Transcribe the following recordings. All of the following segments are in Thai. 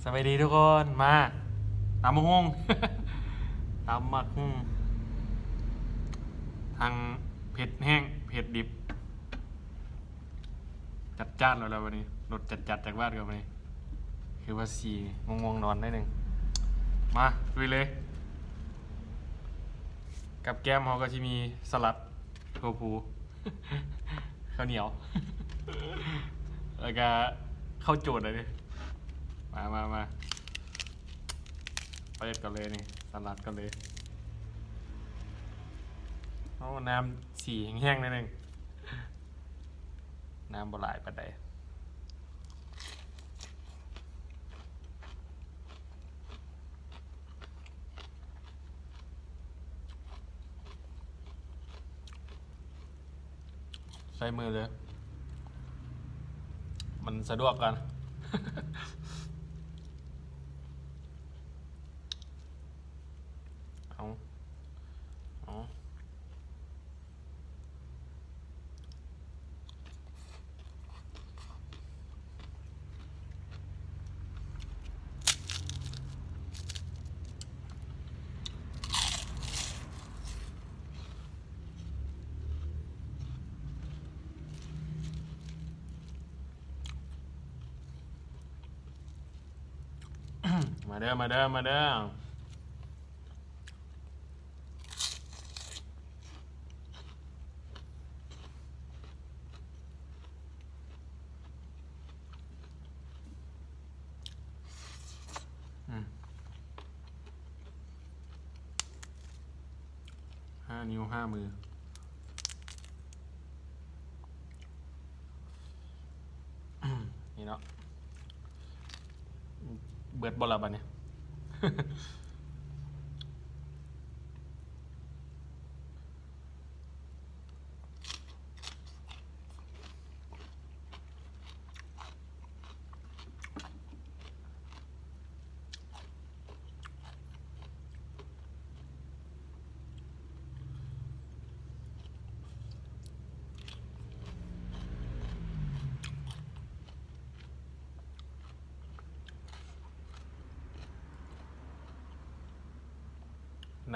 สวัสดีทุกคนมาตำมะฮง ตำมักฮุงทางเผ็ดแห้งเผ็ดดิบจัดจ้านแล้ววันนี้รสจัดจากบ้านกันวันนี้คือว่าสีงงนอนได้หนึ่งมาลุยเลยกับแก้มเขาก็จะมีสลัดโทฟู ข้าวเหนียว แล้วก็ข้าวโจดเลยดิมาเปิดกันเลยนี่สลัดกันเลยเอาน้ำสีแห้งๆนิดนึงน้ำบหลายปานใดใช้มือเลย มันสะดวกกัน เอามาเด้อ5 นิ้ว 5 มือนี่เนาะเบิดบอลละบัดเนี่ย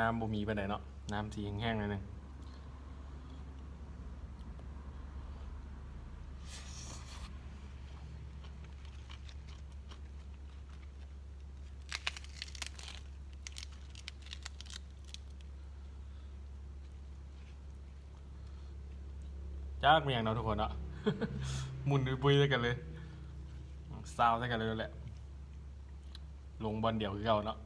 น้ำบ่มีไปไหนเนาะน้ำสีแห้งๆเลยนึงจ้ากเมียงเนาะทุกคนเนาะ หมุนปุยๆด้วยกันเลยซาวด้วยกันเลยแหละลงบอลเดี่ยวคือเก่าเนาะ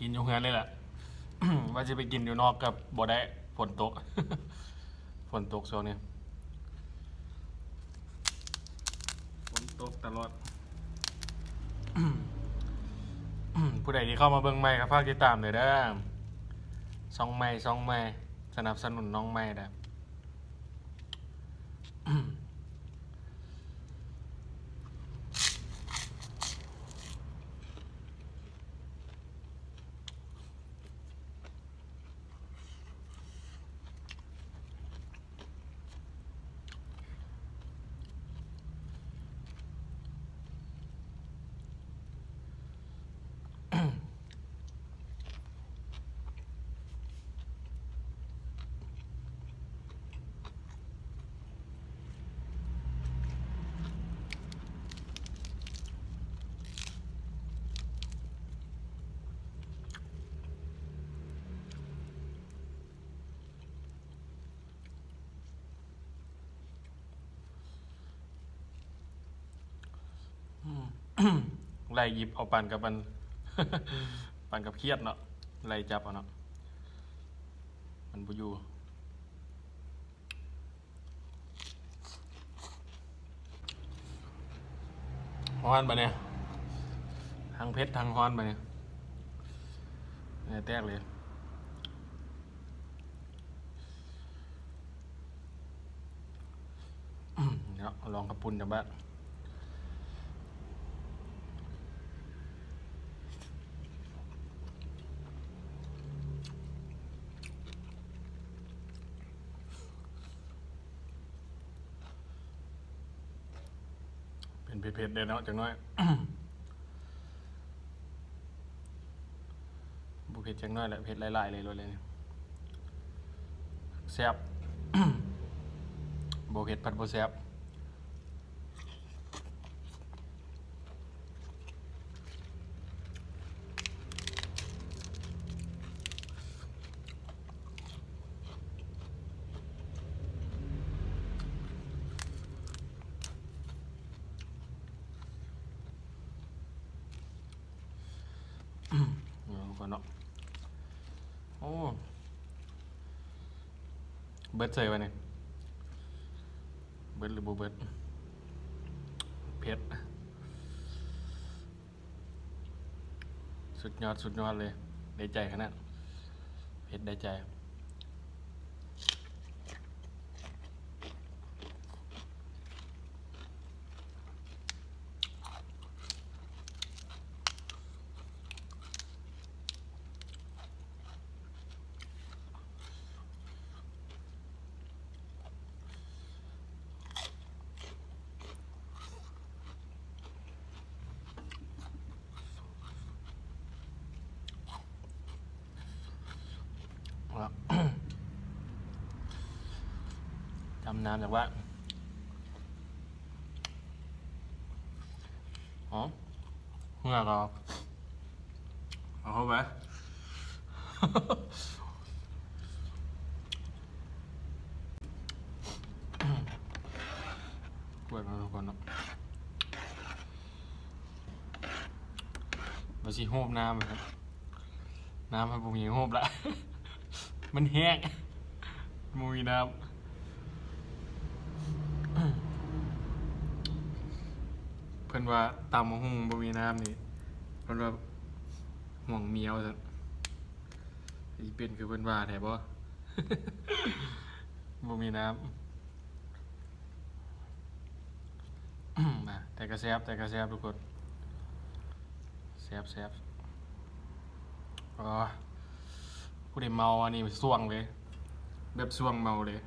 กินอยู่เฮือนเลยแหละ ว่าจะไปกินอยู่นอกกับบ่ได้ฝนตก ฝนตกโซนนี้ฝนตกตลอด ผู้ใดที่เข้ามาเบิ่งใหม่ครับฝากติดตามเลยเด้อช่องใหม่สนับสนุนน้องใหม่เด้อ ไล่หยิบเอาปั่นกับมัน ปั่นกับเครียดเนาะไล่จับเอาเนาะมันบ่อยู่ฮ้อนปะเนี่ยทางเพชรทางฮ้อนปะเนี่ยเนี่ยแตกเลย นาะลองกระปุ่นจากบ้านเป็นเผ็ดๆเด้เนาะจังน้อย บุเผ็ดจังน้อยแหละเผ็ดหลายๆเลยเลยแซ่บ บุเผ็ดผัดบุแซ่บก่อนเนาะโอ้เบิร์ดเซยไปเนี่ยเบิร์ดหรือบูเบิร์ดเผ็ดสุดยอดเลยได้ใจขนาดเผ็ดได้ใจจำน้ำจากว่าอ๋อเมื่อก็เอาเข้าไป กวนมาทุกคนเนาะมาชีโฮบน้ำครับน้ำมันบุมีโฮบละ มันแห้งมุยน้ำ เพิ่นว่าตำมะฮุ่งบ่มีน้ำนี่เพิ่นว่าห่วงเมียวซั่นสิเป็นคือเพิ่นว่าแท้บ่ บ่มีน้ำ มาแต่ก็แซ่บทุกคนแซ่บอ๋อผู้ใดเมาอันนี้ส่วงเลยแบบส่วงเมาเลย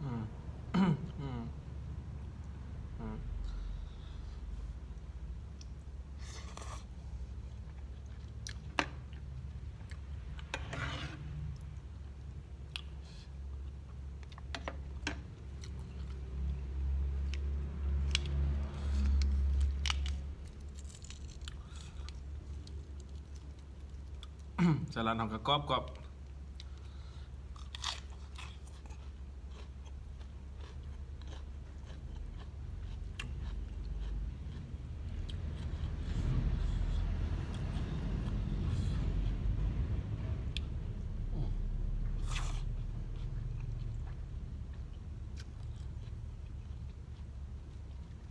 อืม อืมสลัดของกระกอบ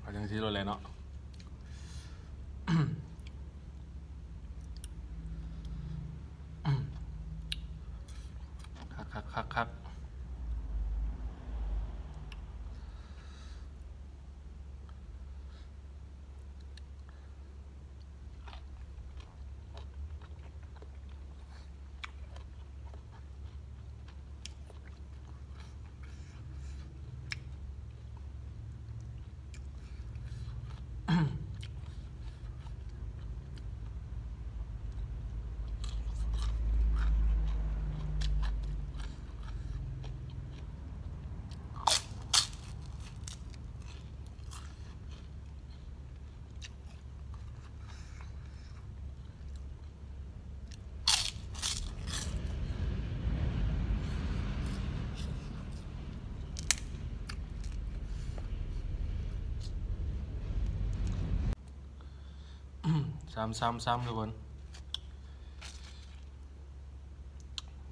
เอาจังซี่โลดเลยเนาะ คัก ซ้ำทุกคน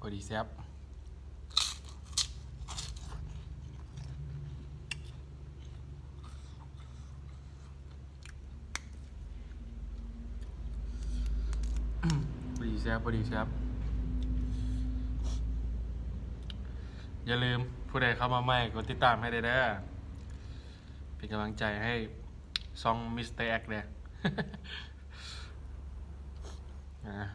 ก็ดีแซ่บพอดีแซ่บอย่าลืมผู้ใดเข้ามาใหม่กดติดตามให้ได้เด้อเป็นกำลังใจให้ซองมิสเตอร์แอคเด้อ อ่ะ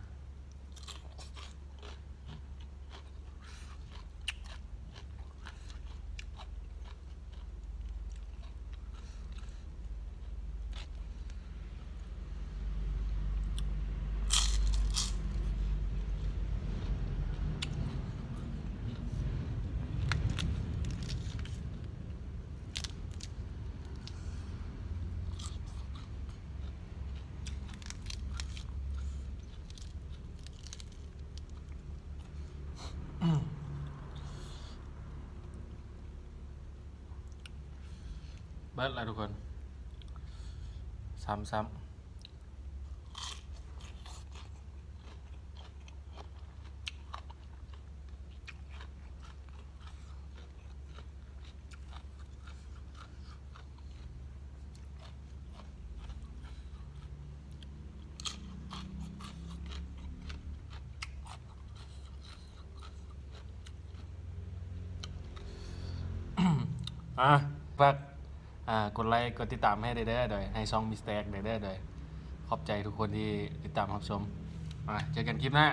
เบิร์ดละทุกคนซ้ำฝากกดไลค์กดติดตามให้ได้เด้อโดยให้ช่องมิสเตอร์แอคได้เด้อโดยขอบใจทุกคนที่ติดตามรับชมเจอกันคลิปหน้า